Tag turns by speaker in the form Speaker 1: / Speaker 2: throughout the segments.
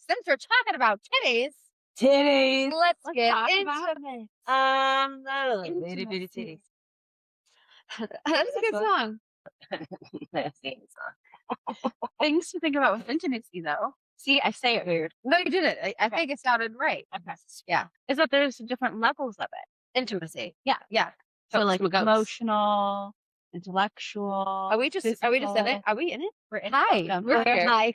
Speaker 1: since we're talking about titties, let's get
Speaker 2: talk
Speaker 1: into
Speaker 2: about
Speaker 1: it.
Speaker 2: Little bitty titties.
Speaker 1: That's a good song.
Speaker 2: That's a good song.
Speaker 3: Things to think about with intimacy, though. See, I say it weird.
Speaker 1: No, you did it. I think it sounded right.
Speaker 3: Okay.
Speaker 1: Yeah.
Speaker 3: Is that there's different levels of it.
Speaker 1: Intimacy.
Speaker 3: Yeah.
Speaker 1: Yeah.
Speaker 3: So like
Speaker 1: goes.
Speaker 3: emotional, intellectual.
Speaker 1: Are we just in it? Are we in it?
Speaker 3: We're in
Speaker 1: Hi.
Speaker 3: it.
Speaker 1: We're here.
Speaker 3: Hi.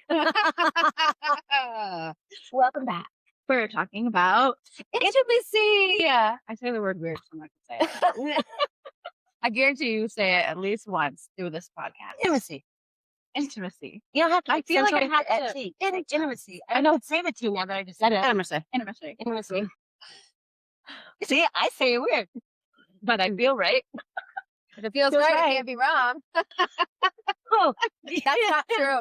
Speaker 1: Welcome back.
Speaker 3: We're talking about
Speaker 1: Intimacy.
Speaker 3: yeah. I say the word weird, so I'm not gonna say it.
Speaker 1: I guarantee you say it at least once through this podcast.
Speaker 2: Intimacy.
Speaker 3: Intimacy.
Speaker 2: You don't have to.
Speaker 3: I feel like I have to-
Speaker 2: Intimacy. Intimacy.
Speaker 3: I know.
Speaker 2: I say it to you now that I just said it.
Speaker 1: Intimacy.
Speaker 3: Intimacy.
Speaker 2: Intimacy. See, I say it weird.
Speaker 3: But I feel right.
Speaker 1: If it feels
Speaker 2: Feels
Speaker 1: right,
Speaker 2: right.
Speaker 1: it can't be wrong.
Speaker 2: Oh,
Speaker 1: That's not true.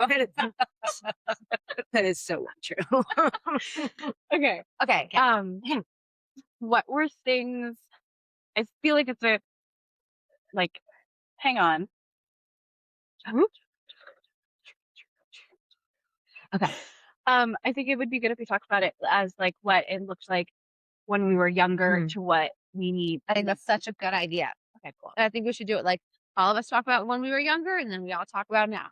Speaker 2: that is so not true.
Speaker 3: Okay.
Speaker 1: Okay.
Speaker 3: What were things? I feel like it's a like. Hang on.
Speaker 1: Okay.
Speaker 3: I think it would be good if we talked about it as like what it looks like when we were younger to what we need.
Speaker 1: I think that's such a good idea.
Speaker 3: Okay, cool.
Speaker 1: And I think we should do it like all of us talk about when we were younger and then we all talk about it now.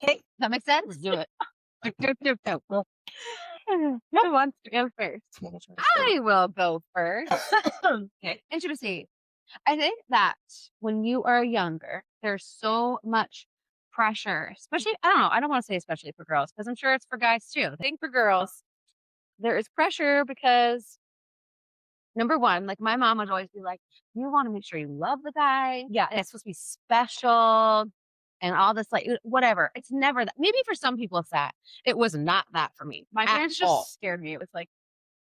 Speaker 2: Okay.
Speaker 1: Does that make sense?
Speaker 2: Let's do it.
Speaker 3: Who wants to go first?
Speaker 1: I will go first.
Speaker 2: Okay.
Speaker 1: Intimacy. I think that when you are younger, there's so much pressure, especially, I don't want to say especially for girls, because I'm sure it's for guys too. I think for girls, there is pressure because, number one, like my mom would always be like, you want to make sure you love the guy.
Speaker 3: Yeah.
Speaker 1: And it's supposed to be special and all this, like, whatever. It's never that. Maybe for some people it's that. It was not that for me.
Speaker 3: My
Speaker 1: at
Speaker 3: parents
Speaker 1: all.
Speaker 3: just scared me. It was like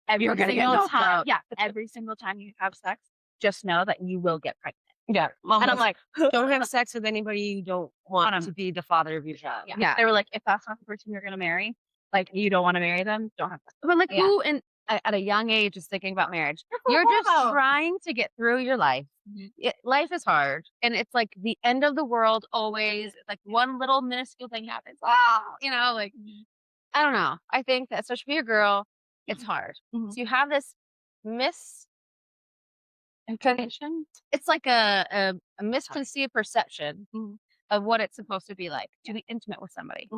Speaker 3: every
Speaker 1: You're gonna get
Speaker 3: single
Speaker 1: knocked
Speaker 3: time.
Speaker 1: out.
Speaker 3: Yeah, every single time you have sex, just know that you will get pregnant.
Speaker 2: Yeah. Mom,
Speaker 3: And I'm like,
Speaker 2: don't have sex with anybody you don't want to be the father of your child.
Speaker 1: Yeah.
Speaker 3: They were like, if that's not the person you're gonna marry, like you don't want to marry them, don't have sex.
Speaker 1: But like
Speaker 2: Yeah.
Speaker 1: who at a young age is thinking about marriage?
Speaker 3: You're
Speaker 1: You're just
Speaker 3: wow.
Speaker 1: trying to get through your life. Life is hard, and it's like the end of the world always. Like one little minuscule thing happens. Oh, like I don't know. I think that especially for your girl, it's hard.
Speaker 3: Mhm.
Speaker 1: So you have this it's like a misconceived perception of what it's supposed to be like to be intimate with somebody.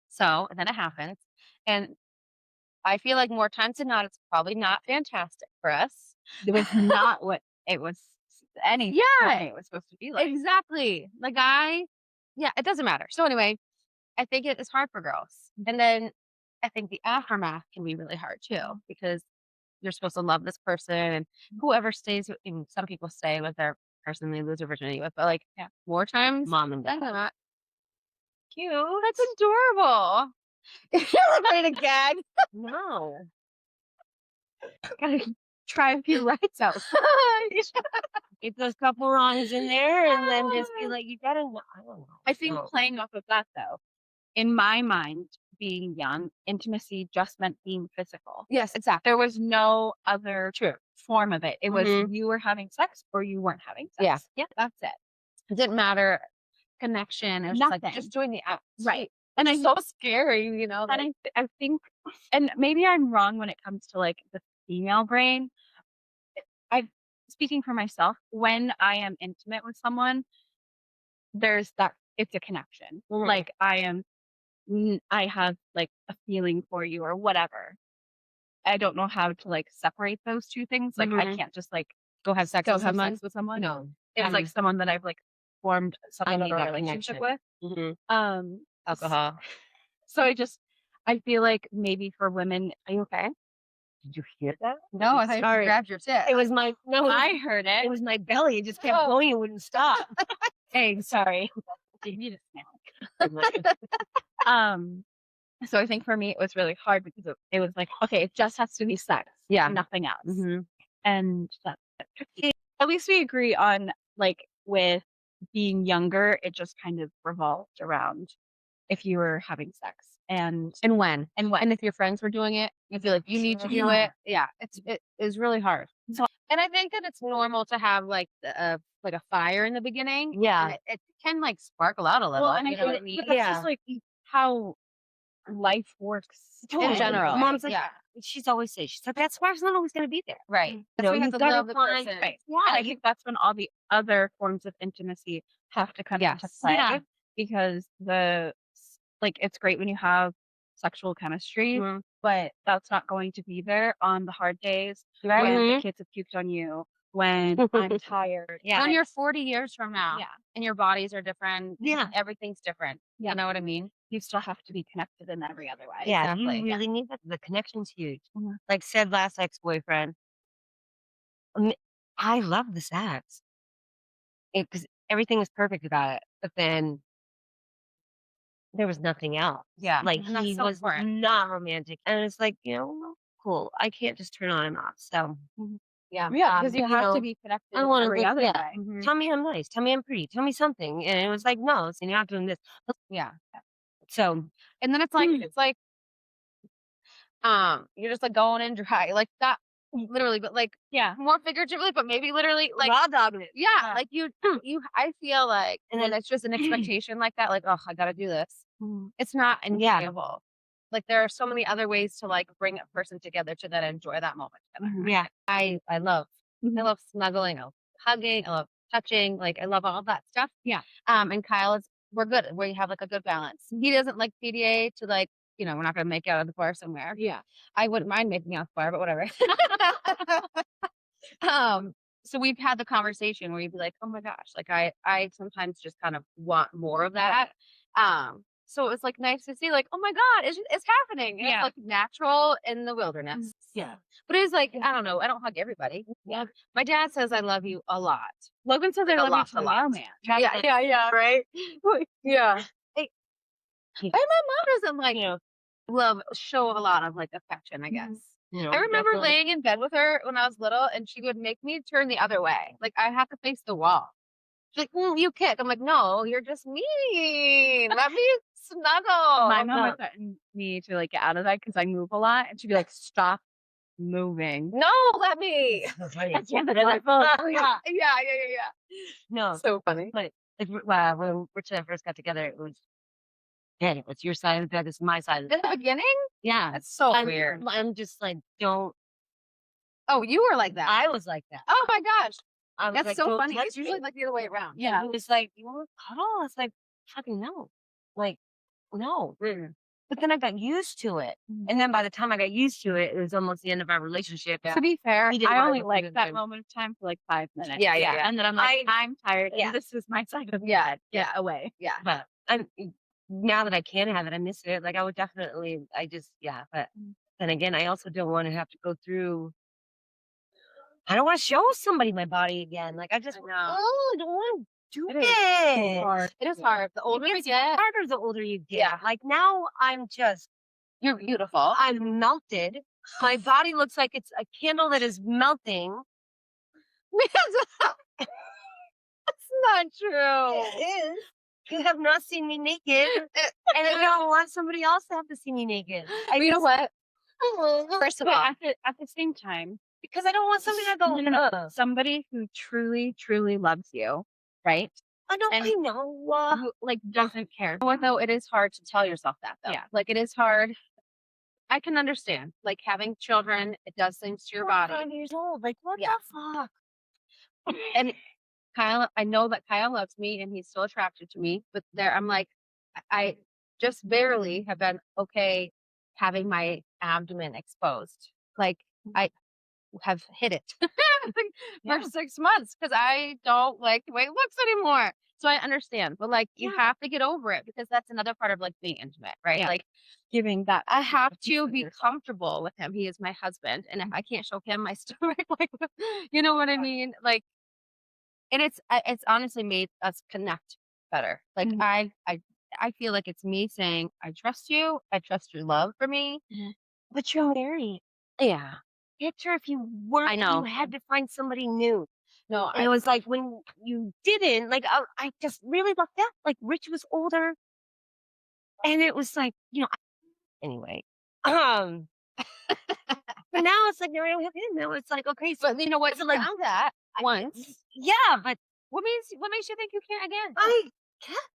Speaker 1: So, and then it happens. And I feel like more times than not, it's probably not fantastic for us.
Speaker 3: It was not what it was. Anything it was supposed to be like.
Speaker 1: Exactly. The guy, it doesn't matter. So anyway, I think it is hard for girls. And then I think the aftermath can be really hard too, because you're supposed to love this person and whoever stays with, some people stay with their person they lose their virginity with, but like more times,
Speaker 2: Mom and
Speaker 1: than
Speaker 2: dad.
Speaker 1: not.
Speaker 3: Cute.
Speaker 1: That's adorable. You're ready to gag.
Speaker 2: No.
Speaker 3: Gotta try a few rights out.
Speaker 2: Get those couple wrongs in there and then just be like, you gotta know. I don't know.
Speaker 3: I think
Speaker 2: No.
Speaker 3: playing off of that though, in my mind, being young, intimacy just meant being physical.
Speaker 1: Yes, exactly.
Speaker 3: There was no other form of it. It was you were having sex or you weren't having sex.
Speaker 1: Yeah.
Speaker 3: That's it.
Speaker 1: It didn't matter. Connection. It was just like
Speaker 3: Nothing.
Speaker 1: just doing the act.
Speaker 3: Right.
Speaker 1: And
Speaker 3: And
Speaker 1: it's so scary,
Speaker 3: And
Speaker 1: like-
Speaker 3: I think, and maybe I'm wrong when it comes to like the female brain. Speaking for myself, when I am intimate with someone, there's that, it's a connection. Like I have like a feeling for you or whatever. I don't know how to like separate those two things. Like I can't just like
Speaker 1: go have sex with someone.
Speaker 2: No.
Speaker 3: It's like someone that I've like formed some
Speaker 2: I
Speaker 3: sort
Speaker 2: need
Speaker 3: of
Speaker 2: that
Speaker 3: relationship
Speaker 2: connection.
Speaker 3: with.
Speaker 2: Alcohol.
Speaker 3: So I feel like maybe for women, are you okay?
Speaker 2: Did you hear that?
Speaker 1: No, I thought you
Speaker 2: Sorry.
Speaker 1: grabbed your tit.
Speaker 2: It was my
Speaker 3: I heard
Speaker 2: it
Speaker 3: it.
Speaker 2: was my belly. It just kept
Speaker 1: Oh.
Speaker 2: going and wouldn't stop.
Speaker 3: Hey, sorry. You need a snack. So I think for me, it was really hard because it was like, okay, it just has to be sex.
Speaker 1: Yeah.
Speaker 3: Nothing else.
Speaker 2: Mhm.
Speaker 3: And that's tricky. At least we agree on like with being younger, it just kind of revolved around if you were having sex and
Speaker 1: when.
Speaker 3: what.
Speaker 1: And if your friends were doing it, you feel like you need to do it. Yeah, it is really hard.
Speaker 3: So-
Speaker 1: And I think that it's normal to have like a fire in the beginning.
Speaker 2: Yeah.
Speaker 1: And it can like sparkle out a little.
Speaker 3: Well, and I
Speaker 1: you know what I
Speaker 3: think
Speaker 1: mean?
Speaker 3: but that's
Speaker 2: Yeah.
Speaker 3: just like how life works
Speaker 1: In general.
Speaker 2: Mom's like,
Speaker 1: Yeah.
Speaker 2: she's always says, she's like, that spark's not always going to be there.
Speaker 1: Right.
Speaker 2: You
Speaker 1: That's
Speaker 2: know,
Speaker 1: why you have
Speaker 2: you've
Speaker 1: to
Speaker 2: gotta
Speaker 1: love the
Speaker 2: find-
Speaker 1: person.
Speaker 3: Right.
Speaker 2: Yeah.
Speaker 3: And I think that's when all the other forms of intimacy have to come into
Speaker 1: Yes.
Speaker 3: play.
Speaker 2: Yeah.
Speaker 3: Because it's great when you have sexual chemistry,
Speaker 2: Mhm.
Speaker 3: but that's not going to be there on the hard days
Speaker 1: Right.
Speaker 3: when
Speaker 2: Mhm.
Speaker 3: the kids have puked on you, when I'm tired.
Speaker 2: Yeah.
Speaker 1: When you're 40 years from now,
Speaker 3: Yeah.
Speaker 1: and your bodies are different,
Speaker 2: Yeah.
Speaker 1: everything's different.
Speaker 3: Yeah.
Speaker 1: You know what I mean?
Speaker 3: You still have to be connected in every other way.
Speaker 2: Yeah,
Speaker 1: Exactly.
Speaker 2: you really need that. The connection's huge.
Speaker 3: Mhm.
Speaker 2: Like said last ex-boyfriend, I love the sex. Because everything was perfect about it. But then there was nothing else.
Speaker 1: Yeah.
Speaker 2: Like
Speaker 1: And that's
Speaker 2: he
Speaker 1: so
Speaker 2: was
Speaker 1: important.
Speaker 2: not romantic. And it's like, cool. I can't just turn on and off. So
Speaker 1: Yeah.
Speaker 3: Yeah, because you have
Speaker 2: know,
Speaker 3: to be connected
Speaker 2: I
Speaker 3: in
Speaker 2: want
Speaker 3: every
Speaker 2: to
Speaker 3: other way.
Speaker 1: Mhm.
Speaker 2: tell me I'm nice. Tell me I'm pretty. Tell me something. And it was like, no, so you're not doing this.
Speaker 1: Yeah.
Speaker 2: So
Speaker 1: And then it's like, you're just like going in dry. Like that literally, but like
Speaker 3: Yeah.
Speaker 1: more figuratively, but maybe literally like
Speaker 2: raw dogging it.
Speaker 1: yeah, like I feel like
Speaker 2: And
Speaker 1: when
Speaker 2: then-
Speaker 1: it's just an expectation like that, like, oh, I gotta do this.
Speaker 3: Mhm.
Speaker 1: It's not
Speaker 2: Yeah.
Speaker 1: enjoyable. Like there are so many other ways to like bring a person together to then enjoy that moment together.
Speaker 3: Mhm.
Speaker 2: Yeah.
Speaker 1: I love
Speaker 3: Mhm.
Speaker 1: I love snuggling, I love hugging, I love touching, like I love all that stuff.
Speaker 3: Yeah.
Speaker 1: And Kyle we're good. We have like a good balance. He doesn't like PDA to like, we're not gonna make out at the bar somewhere.
Speaker 3: Yeah.
Speaker 1: I wouldn't mind making out at the bar, but whatever. So we've had the conversation where you'd be like, oh my gosh, like I sometimes just kind of want more of that. So it was like nice to see, like, oh my God, it's happening. And
Speaker 3: Yeah.
Speaker 1: It's like natural in the wilderness.
Speaker 2: Yeah.
Speaker 1: But it's like, I don't know, I don't hug everybody.
Speaker 3: Yeah.
Speaker 1: My dad says I love you a lot.
Speaker 3: Logan says I
Speaker 1: Like a
Speaker 3: love you
Speaker 1: lot,
Speaker 3: to
Speaker 1: a
Speaker 3: the
Speaker 1: lot.
Speaker 3: mailman.
Speaker 1: Yeah, right? Yeah. And my mom doesn't like show a lot of like affection, I guess. I remember
Speaker 2: definitely.
Speaker 1: laying in bed with her when I was little, and she would make me turn the other way. Like I have to face the wall. She's like, you kick. I'm like, no, you're just mean. Let me snuggle.
Speaker 3: My mom would threaten me to like get out of that because I move a lot, and she'd be like, "Stop moving."
Speaker 1: No, let me.
Speaker 2: So funny.
Speaker 3: At the end of the night, oh, yeah.
Speaker 1: Yeah.
Speaker 2: No.
Speaker 1: So funny.
Speaker 2: But like, when Rich and I first got together, it was your side of the bed, this is my side of the
Speaker 1: In
Speaker 2: bed.
Speaker 1: the beginning,
Speaker 2: Yeah.
Speaker 1: that's so
Speaker 2: I'm
Speaker 1: weird.
Speaker 2: I'm just like, don't.
Speaker 1: Oh, you were like that.
Speaker 2: I was like that.
Speaker 1: Oh my gosh,
Speaker 2: I was
Speaker 1: that's
Speaker 2: like,
Speaker 1: so
Speaker 2: "Don't
Speaker 1: funny.
Speaker 2: touch
Speaker 1: It's usually
Speaker 2: me."
Speaker 1: like the other way around.
Speaker 3: Yeah.
Speaker 2: It was like, you want to cuddle? It's like, fucking no. Like, no. But then I got used to it. And then by the time I got used to it, it was almost the end of our relationship.
Speaker 3: To be fair,
Speaker 2: He didn't
Speaker 3: I
Speaker 2: mind
Speaker 3: only
Speaker 2: what we
Speaker 3: like
Speaker 2: did
Speaker 3: that
Speaker 2: then.
Speaker 3: moment of time for like 5 minutes.
Speaker 1: Yeah.
Speaker 3: And then I'm like, I'm tired,
Speaker 2: Yeah.
Speaker 3: and this is my side of the
Speaker 1: Yeah,
Speaker 3: bed. Get away.
Speaker 1: Yeah.
Speaker 2: But now that I can have it, I miss it. Like I would definitely, but then again, I also don't want to have to go through. I don't want to show somebody my body again. Like I just,
Speaker 1: I know.
Speaker 2: I don't want to do
Speaker 1: It is.
Speaker 2: it.
Speaker 3: Hard.
Speaker 1: It is hard. The older
Speaker 2: It
Speaker 1: we
Speaker 2: gets
Speaker 1: get,
Speaker 2: harder the older you get.
Speaker 1: Yeah.
Speaker 2: Like now
Speaker 1: you're beautiful.
Speaker 2: I'm melted. My body looks like it's a candle that is melting.
Speaker 1: That's not true.
Speaker 2: It is. You have not seen me naked, and I don't want somebody else to have to see me naked.
Speaker 1: You know what? First of
Speaker 3: But
Speaker 1: all,
Speaker 3: at the same time,
Speaker 2: Because I don't want somebody to go,
Speaker 3: no. Somebody who truly, truly loves you, right?
Speaker 2: I know,
Speaker 3: And-
Speaker 2: I know.
Speaker 3: Who like doesn't care.
Speaker 1: though it is hard to tell yourself that though.
Speaker 3: Yeah.
Speaker 1: Like it is hard. I can understand. Like having children, it does things to your body.
Speaker 2: 5 years old. Like, what
Speaker 1: Yeah.
Speaker 2: the fuck?
Speaker 1: And Kyle, I know that Kyle loves me and he's still attracted to me, but I'm like, I just barely have been okay having my abdomen exposed. Like I have hit it for 6 months because I don't like the way it looks anymore. So I understand, but like you
Speaker 2: Yeah.
Speaker 1: have to get over it because that's another part of like being intimate, right?
Speaker 3: Yeah.
Speaker 1: Like
Speaker 3: Giving that.
Speaker 1: I have
Speaker 3: piece
Speaker 1: to
Speaker 3: of
Speaker 1: be
Speaker 3: yourself.
Speaker 1: comfortable with him. He is my husband, and if I can't show him my stomach, like you know what I mean, like, and it's honestly made us connect better. Like
Speaker 3: Mhm.
Speaker 1: I feel like it's me saying I trust you, I trust your love for me.
Speaker 2: But you're married.
Speaker 1: Yeah,
Speaker 2: Picture if you weren't,
Speaker 1: I know.
Speaker 2: you had to find somebody new.
Speaker 1: no,
Speaker 2: And it was like when you didn't, like, I just really loved that. Like, Rich was older. And it was like, anyway. But now it's like, now I don't have him. Now it's like, okay, so,
Speaker 1: but you know what?
Speaker 2: So, like,
Speaker 1: Found that once.
Speaker 2: yeah, but
Speaker 1: What makes you think you can't again?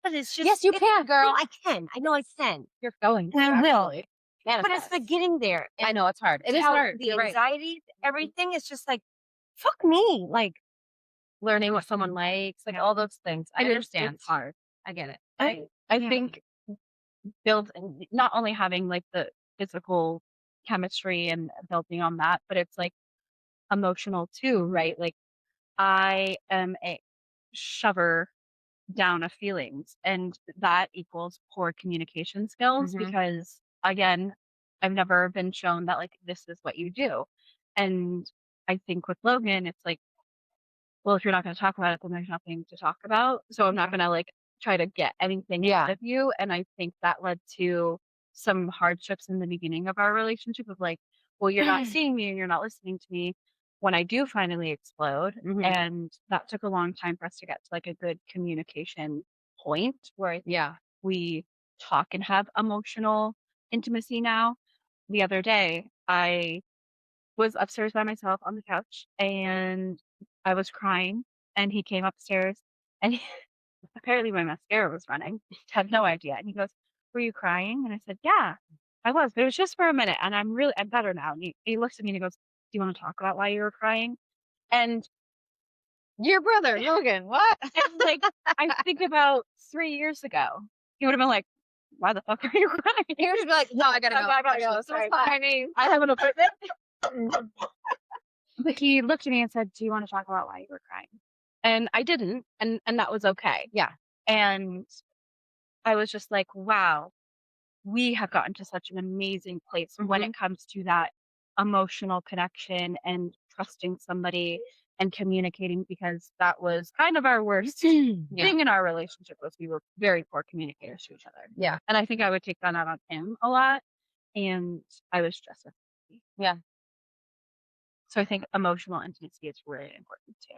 Speaker 2: But it's just
Speaker 1: Yes, you can, girl.
Speaker 2: No, I can. I know I can.
Speaker 1: You're going to,
Speaker 2: And I will.
Speaker 1: actually.
Speaker 2: But it's the
Speaker 1: Manifest.
Speaker 2: getting there.
Speaker 1: I
Speaker 2: And
Speaker 1: know it's hard. It is
Speaker 2: how
Speaker 1: hard.
Speaker 2: the
Speaker 1: You're right.
Speaker 2: anxiety, everything is just like, fuck me. Like,
Speaker 1: Learning what someone likes, like all those things. I understand.
Speaker 3: It's hard.
Speaker 1: I get it.
Speaker 3: I think not only having like the physical chemistry and building on that, but it's like emotional too, right? Like I am a shover down of feelings, and that equals poor communication skills
Speaker 1: Mhm.
Speaker 3: because again, I've never been shown that like this is what you do. And I think with Logan, it's like, well, if you're not going to talk about it, then there's nothing to talk about. So I'm not going to like try to get anything out of you. And I think that led to some hardships in the beginning of our relationship of like, well, you're not seeing me and you're not listening to me when I do finally explode.
Speaker 1: Mhm.
Speaker 3: And that took a long time for us to get to like a good communication point where I think we talk and have emotional intimacy now. The other day, I was upstairs by myself on the couch and I was crying and he came upstairs and apparently my mascara was running. Had no idea. And he goes, "Were you crying?" And I said, "Yeah, I was, but it was just for a minute and I'm better now." And he looks at me and he goes, "Do you want to talk about why you were crying?" And
Speaker 1: Your brother, Logan, what?
Speaker 3: and like I think about 3 years ago, he would have been like, "Why the fuck are you crying?"
Speaker 1: He would just be like, no, I gotta go.
Speaker 3: I gotta go.
Speaker 1: So
Speaker 3: Sorry.
Speaker 1: fine.
Speaker 3: I have an appointment. But he looked at me and said, "Do you want to talk about why you were crying?" And I didn't, and that was okay.
Speaker 1: Yeah.
Speaker 3: And I was just like, wow, we have gotten to such an amazing place when it comes to that emotional connection and trusting somebody and communicating, because that was kind of our worst thing in our relationship was we were very poor communicators to each other.
Speaker 1: Yeah.
Speaker 3: And I think I would take that out on him a lot. And I was stressed with him.
Speaker 1: Yeah.
Speaker 3: So I think emotional intimacy is really important too.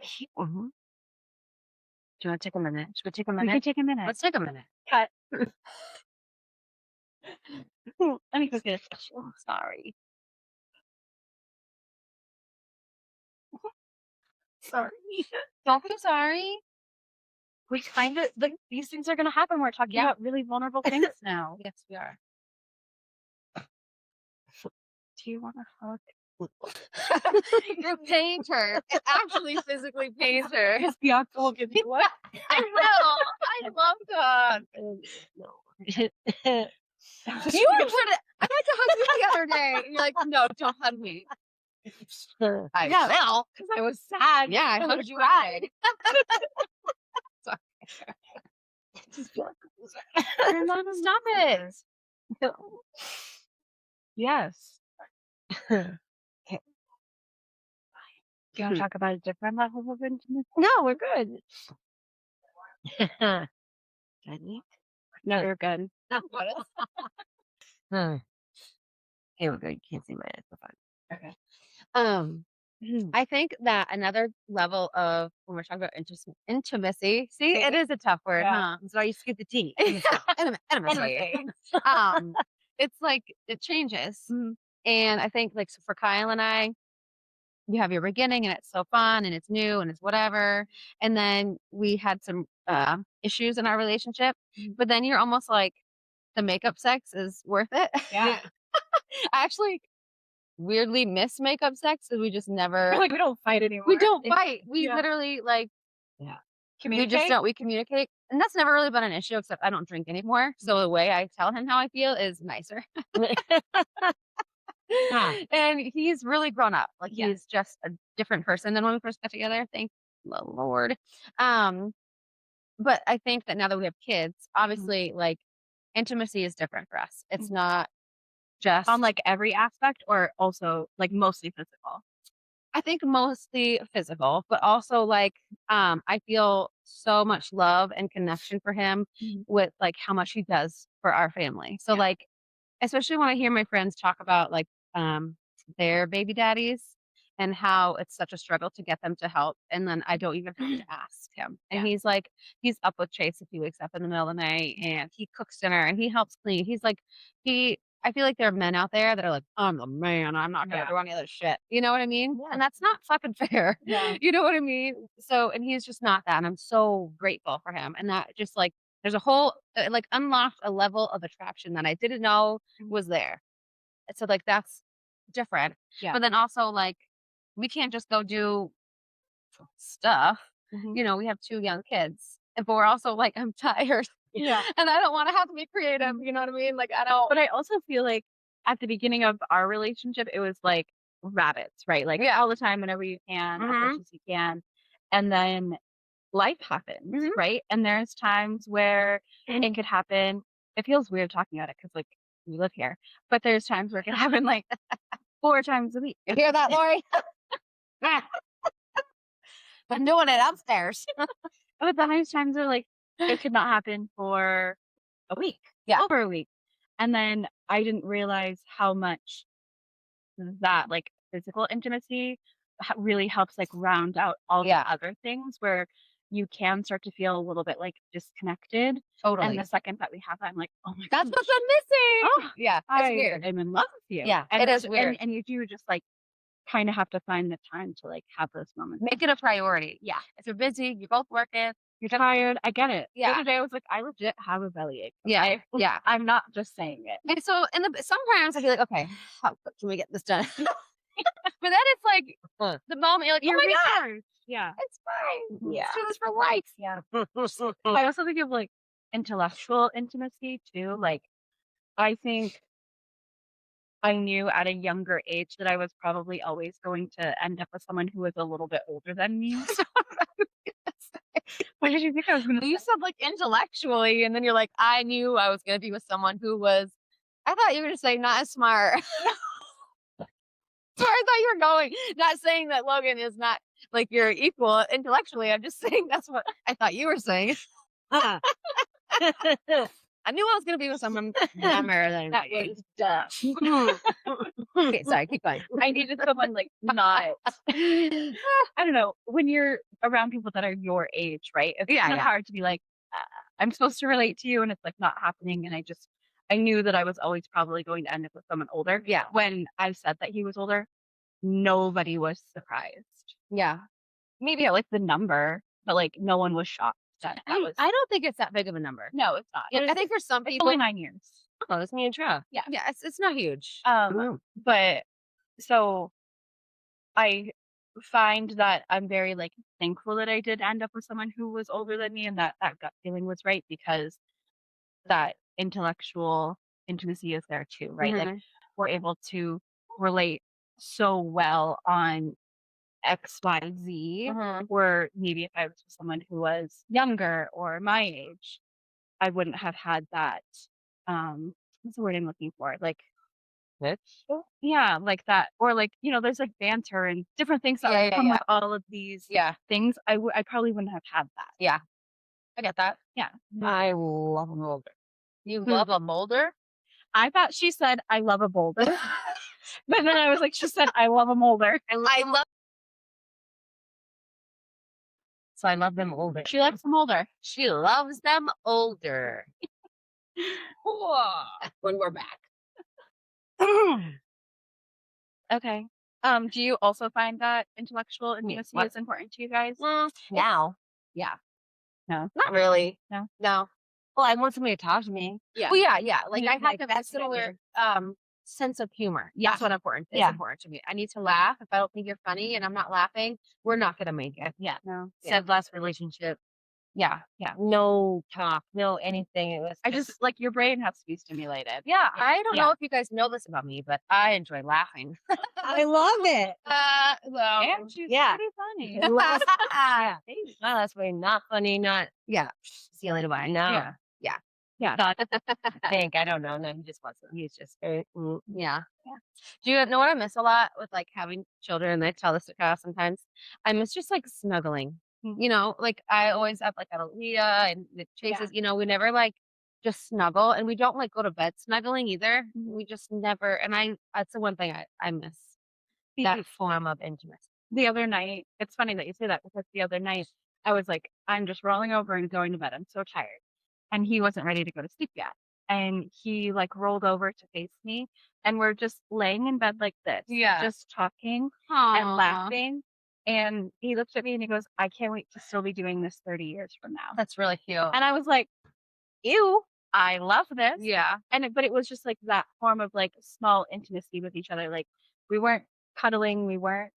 Speaker 2: do you want to take a minute? Should we take a
Speaker 3: We
Speaker 2: minute?
Speaker 3: can take a minute.
Speaker 2: Let's take a minute.
Speaker 3: Cut. Let me go get a tissue. I'm sorry. Sorry.
Speaker 1: Don't be sorry.
Speaker 3: We kind of like these things are gonna happen. We're talking about really vulnerable things now.
Speaker 1: Yes, we are.
Speaker 3: Do you want to hug?
Speaker 1: You paint her. It actually physically pains her.
Speaker 3: Because Bianca will give you what?
Speaker 1: I will. I love God.
Speaker 2: No.
Speaker 1: You were trying to. I tried to hug you the other day. And you're like, no, don't hug me. I will.
Speaker 3: Because I was sad.
Speaker 1: Yeah, I
Speaker 3: and
Speaker 1: hugged you.
Speaker 3: cried.
Speaker 1: Sorry.
Speaker 3: Stop it. Yes. Do you want to talk about a different level of intimacy?
Speaker 2: No, we're good. Ready?
Speaker 3: No, you're good.
Speaker 1: What else?
Speaker 2: Hey, we're good. You can't see my eyes. We're fine.
Speaker 1: Okay. I think that another level of when we're talking about intimacy, see, it is a tough word, huh?
Speaker 2: That's why you skip the T.
Speaker 1: Intimacy. It's like it changes, and I think like so for Kyle and I, you have your beginning and it's so fun and it's new and it's whatever, and then we had some issues in our relationship, but then you're almost like the makeup sex is worth it.
Speaker 3: Yeah.
Speaker 1: I actually weirdly miss makeup sex because we just never
Speaker 3: Like we don't fight anymore.
Speaker 1: we don't fight. We literally like
Speaker 3: Communicate.
Speaker 1: we just don't. We communicate, and that's never really been an issue. Except I don't drink anymore, so the way I tell him how I feel is nicer. And he's really grown up. Like he's just a different person than when we first got together. Thank the Lord. But I think that now that we have kids, obviously, like intimacy is different for us. It's not just
Speaker 3: on like every aspect, or also like mostly physical.
Speaker 1: I think mostly physical, but also like I feel so much love and connection for him with like how much he does for our family. So like especially when I hear my friends talk about like their baby daddies and how it's such a struggle to get them to help, and then I don't even have to ask him. And he's like he's up with Chase if he wakes up in the middle of the night, and he cooks dinner and he helps clean. He's like I feel like there are men out there that are like, I'm the man. I'm not going to do any other shit. You know what I mean?
Speaker 2: Yeah.
Speaker 1: And that's not fucking fair.
Speaker 3: Yeah.
Speaker 1: You know what I mean? So, and he's just not that. And I'm so grateful for him. And that just like There's a whole, like, unlocked a level of attraction that I didn't know was there. So, like, that's different.
Speaker 3: Yeah.
Speaker 1: But then also, like, we can't just go do stuff.
Speaker 3: Mhm.
Speaker 1: You know, we have 2 young kids. But we're also like, I'm tired.
Speaker 3: Yeah.
Speaker 1: And I don't want to have to be creative. You know what I mean? Like, I don't.
Speaker 3: But I also feel like at the beginning of our relationship, it was like rabbits, right? Like
Speaker 1: Yeah.
Speaker 3: all the time, whenever you can, as
Speaker 1: Mhm.
Speaker 3: much as you can. And then life happens,
Speaker 1: Mhm.
Speaker 3: right? And there's times where it could happen. It feels weird talking about it because, like, we live here, but there's times where it can happen like 4 times a week.
Speaker 1: You hear that, Lori? I'm doing it upstairs.
Speaker 3: But then there's times where, like, it could not happen for a week,
Speaker 1: Yeah.
Speaker 3: over a week. And then I didn't realize how much that, like, physical intimacy really helps, like, round out all
Speaker 1: Yeah.
Speaker 3: the other things where you can start to feel a little bit, like, disconnected.
Speaker 1: Totally.
Speaker 3: And the second that we have that, I'm like, oh my
Speaker 1: That's
Speaker 3: gosh,
Speaker 1: what I'm missing.
Speaker 3: Oh,
Speaker 1: Yeah. It's
Speaker 3: I
Speaker 1: weird.
Speaker 3: am in love with you.
Speaker 1: Yeah,
Speaker 3: And
Speaker 1: it is weird.
Speaker 3: And you do just, like, kind of have to find the time to, like, have those moments.
Speaker 1: Make it a priority.
Speaker 3: Yeah.
Speaker 1: If you're busy, you're both working.
Speaker 3: You're tired. I get it.
Speaker 1: Yeah.
Speaker 3: The other day I was like, I legit have a bellyache.
Speaker 1: Yeah. Yeah.
Speaker 3: I'm not just saying it.
Speaker 1: And so sometimes I feel like, okay, how quick can we get this done? But then it's like the moment you're like, oh my God,
Speaker 3: Yeah.
Speaker 1: it's fine.
Speaker 3: Yeah.
Speaker 1: Let's do this for life.
Speaker 3: Yeah. I also think of, like, intellectual intimacy too. Like, I think I knew at a younger age that I was probably always going to end up with someone who was a little bit older than me. What did you think I was going to
Speaker 1: You said like intellectually, and then you're like, I knew I was going to be with someone who was, I thought you were going to say not as smart. So I thought you were going, not saying that Logan is not like your equal intellectually. I'm just saying that's what I thought you were saying. I knew I was going to be with someone dumber than
Speaker 3: That is dumb.
Speaker 1: Okay, sorry, keep going.
Speaker 3: I needed someone, like, not. I don't know. When you're around people that are your age, right? It's
Speaker 1: Yeah,
Speaker 3: kind of
Speaker 1: yeah.
Speaker 3: hard to be like, I'm supposed to relate to you, and it's like not happening. And I knew that I was always probably going to end up with someone older.
Speaker 1: Yeah.
Speaker 3: When I said that he was older, nobody was surprised.
Speaker 1: Yeah.
Speaker 3: Maybe at, like, the number, but, like, no one was shocked that was.
Speaker 1: I don't think it's that big of a number.
Speaker 3: No, it's not.
Speaker 1: Yeah, I think for some
Speaker 3: It's
Speaker 1: people,
Speaker 3: only 9 years.
Speaker 2: Oh, that's me and Tra.
Speaker 1: yeah, it's not huge.
Speaker 3: But so I find that I'm very, like, thankful that I did end up with someone who was older than me, and that gut feeling was right, because that intellectual intimacy is there too, right? Like, we're able to relate so well on X, Y, Z, where maybe if I was with someone who was younger or my age, I wouldn't have had that, what's the word I'm looking for? Like, yeah, like that. Or, like, there's, like, banter and different things that
Speaker 1: Yeah,
Speaker 3: come
Speaker 1: yeah.
Speaker 3: with all of these
Speaker 1: Yeah,
Speaker 3: things. I probably wouldn't have had that.
Speaker 1: I get that.
Speaker 3: Yeah.
Speaker 2: I love them older.
Speaker 1: You love a molder?
Speaker 3: I thought she said, I love a boulder. But then I was like, she said, I love a molder.
Speaker 1: I love.
Speaker 2: So I love them older.
Speaker 3: She likes a molder.
Speaker 1: She loves them older. When we're back.
Speaker 3: Okay. Do you also find that intellectual intimacy
Speaker 2: what?
Speaker 3: is important to you guys?
Speaker 2: Now.
Speaker 3: Yeah. No.
Speaker 1: Not really.
Speaker 3: No.
Speaker 1: No.
Speaker 2: Well, I want somebody to talk to me.
Speaker 3: Yeah.
Speaker 1: Well, yeah. Like,
Speaker 3: Yeah,
Speaker 1: I have
Speaker 2: like,
Speaker 1: to have a
Speaker 2: that's what I
Speaker 1: similar sense of humor.
Speaker 3: Yeah.
Speaker 1: That's what important. It's
Speaker 2: Yeah.
Speaker 1: important to me. I need to laugh. If I don't think you're funny and I'm not laughing, we're not gonna make it.
Speaker 3: Yeah. No.
Speaker 2: Said last relationship.
Speaker 1: Yeah.
Speaker 2: No talk. No anything. It was
Speaker 3: I just, like, your brain has to be stimulated.
Speaker 1: Yeah. I don't
Speaker 3: Yeah.
Speaker 1: know if you guys know this about me, but I enjoy laughing.
Speaker 2: I love it.
Speaker 1: Well,
Speaker 3: And she's
Speaker 2: Yeah.
Speaker 3: pretty funny.
Speaker 2: Last, my last way, not funny, not
Speaker 1: yeah.
Speaker 2: see you later, bye. No.
Speaker 3: Yeah. Yeah.
Speaker 2: Not think. I don't know. No, he just wasn't. He's just very.
Speaker 1: Yeah. Do you know what I miss a lot with, like, having children? And I tell this to Kyle sometimes. I miss just, like, snuggling. You know, like, I always have, like, Aaliyah and the Chases. You know, we never, like, just snuggle, and we don't, like, go to bed snuggling either. We just never. And that's the one thing I miss. That form of intimacy.
Speaker 3: The other night, it's funny that you say that, because the other night I was like, I'm just rolling over and going to bed. I'm so tired. And he wasn't ready to go to sleep yet. And he, like, rolled over to face me, and we're just laying in bed like this.
Speaker 1: Yeah.
Speaker 3: Just talking
Speaker 1: Aw.
Speaker 3: and laughing. And he looks at me and he goes, I can't wait to still be doing this 30 years from now.
Speaker 1: That's really cute.
Speaker 3: And I was like, ew, I love this.
Speaker 1: Yeah.
Speaker 3: But it was just like that form of like small intimacy with each other. Like we weren't cuddling, we weren't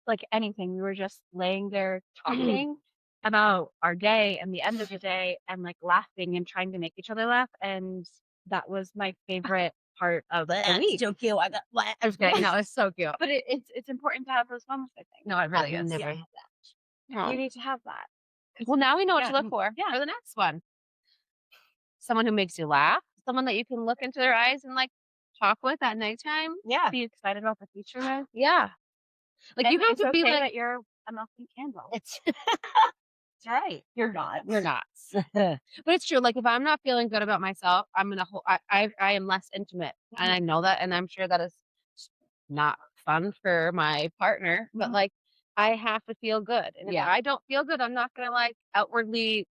Speaker 3: like anything. We were just laying there talking about our day and the end of the day and like laughing and trying to make each other laugh. And that was my favorite part of the week.
Speaker 2: So cute. I got what?
Speaker 1: I was kidding. No, it's so cute.
Speaker 3: But it's important to have those moments, I think.
Speaker 1: No, it really
Speaker 2: I've
Speaker 1: is.
Speaker 2: never
Speaker 3: Yeah.
Speaker 2: had that.
Speaker 1: Oh.
Speaker 3: You need to have that.
Speaker 1: Well, now we know what
Speaker 3: Yeah,
Speaker 1: to look for
Speaker 3: yeah.
Speaker 1: for the next one. Someone who makes you laugh. Someone that you can look into their eyes and like talk with at nighttime.
Speaker 2: Yeah.
Speaker 3: Be excited about the future with.
Speaker 1: Yeah. Like you
Speaker 3: And
Speaker 1: have
Speaker 3: it's
Speaker 1: to be
Speaker 3: okay
Speaker 1: like
Speaker 3: that you're a melting candle.
Speaker 2: It's that's right.
Speaker 3: You're not.
Speaker 1: you're not. But it's true. Like if I'm not feeling good about myself, I'm gonna I am less intimate, and I know that, and I'm sure that is not fun for my partner. But like I have to feel good, and if I don't feel good, I'm not gonna like outwardly,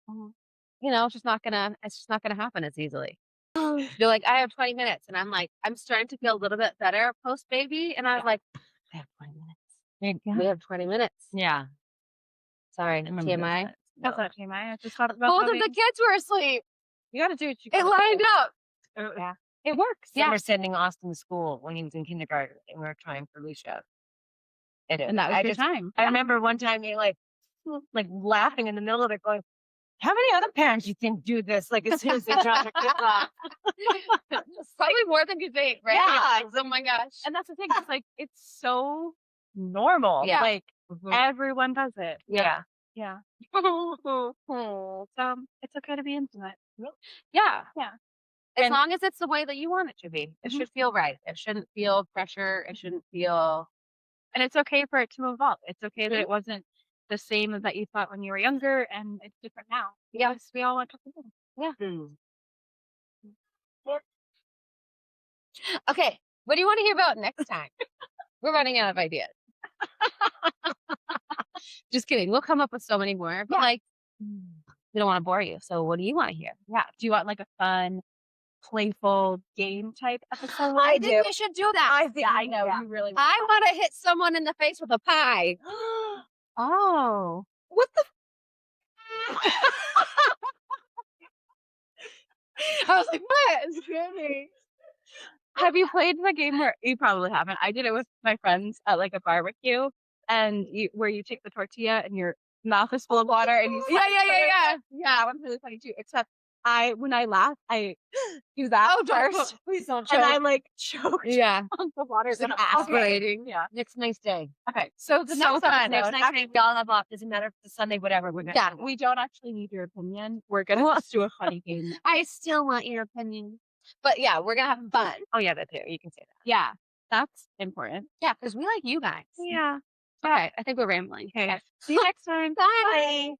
Speaker 1: it's just not gonna happen as easily. They're like, I have 20 minutes, and I'm like, I'm starting to feel a little bit better post baby, and I was like, I have 20 minutes. We have 20 minutes.
Speaker 2: Yeah.
Speaker 1: Sorry,
Speaker 2: remember
Speaker 1: TMI.
Speaker 2: those
Speaker 3: That's not TMI. I just thought about
Speaker 1: Both of the kids were asleep.
Speaker 3: You gotta do what you
Speaker 1: It
Speaker 3: gotta
Speaker 1: lined up.
Speaker 3: do. Yeah. It works.
Speaker 2: We were sending Austin to school when he was in kindergarten, and we were trying for Lucia.
Speaker 3: And that was your time.
Speaker 2: I remember one time they like laughing in the middle of it, going, "How many other parents you think do this?" Like as soon as they drop their kids off.
Speaker 1: Probably more than you think, right?
Speaker 2: Yeah.
Speaker 1: Oh my gosh.
Speaker 3: And that's the thing. It's like it's so normal.
Speaker 1: Yeah.
Speaker 3: Like everyone does it.
Speaker 2: Yeah.
Speaker 3: Yeah.
Speaker 1: So
Speaker 3: So it's okay to be intimate.
Speaker 1: yeah.
Speaker 3: Yeah.
Speaker 1: As
Speaker 2: And-
Speaker 1: long as it's the way that you want it to be. It should feel right. It shouldn't feel pressure. It shouldn't feel
Speaker 3: And it's okay for it to evolve. It's okay that it wasn't the same as that you thought when you were younger, and it's different now.
Speaker 1: Yeah.
Speaker 3: Because we all want different things.
Speaker 1: okay. What do you want to hear about next time? We're running out of ideas. Just kidding. We'll come up with so many more. But like we don't want to bore you. So what do you want to hear?
Speaker 3: Yeah. Do you want like a fun, playful game type episode?
Speaker 1: I think we should do that.
Speaker 3: I know. You really
Speaker 1: I want to hit someone in the face with a pie.
Speaker 3: Oh.
Speaker 1: What the? I was like, what is happening?
Speaker 3: Have you played the game where you probably haven't? I did it with my friends at like a barbecue, and where you take the tortilla and your mouth is full of water and you
Speaker 1: Yeah.
Speaker 3: Yeah, that one's really funny too. Except when I laugh, I do that first.
Speaker 1: Please don't
Speaker 3: And I'm like choked
Speaker 1: Yeah.
Speaker 3: on the water.
Speaker 1: Just like
Speaker 3: Then
Speaker 1: aspirating.
Speaker 3: Yeah.
Speaker 2: Next nice day.
Speaker 3: Okay. So the
Speaker 1: So
Speaker 3: next
Speaker 1: fun.
Speaker 3: episode,
Speaker 2: Next nice day, we all have off. Doesn't matter if it's a Sunday, whatever. We're gonna.
Speaker 1: Yeah.
Speaker 3: we don't actually need your opinion. We're gonna just do a funny game.
Speaker 1: I still want your opinion. But yeah, we're going to have fun.
Speaker 2: Oh yeah, that too. You can say that.
Speaker 3: Yeah, that's important.
Speaker 1: Yeah, because we like you guys.
Speaker 3: Yeah.
Speaker 1: All right. I think we're rambling.
Speaker 3: Okay. See you next time.
Speaker 1: Bye.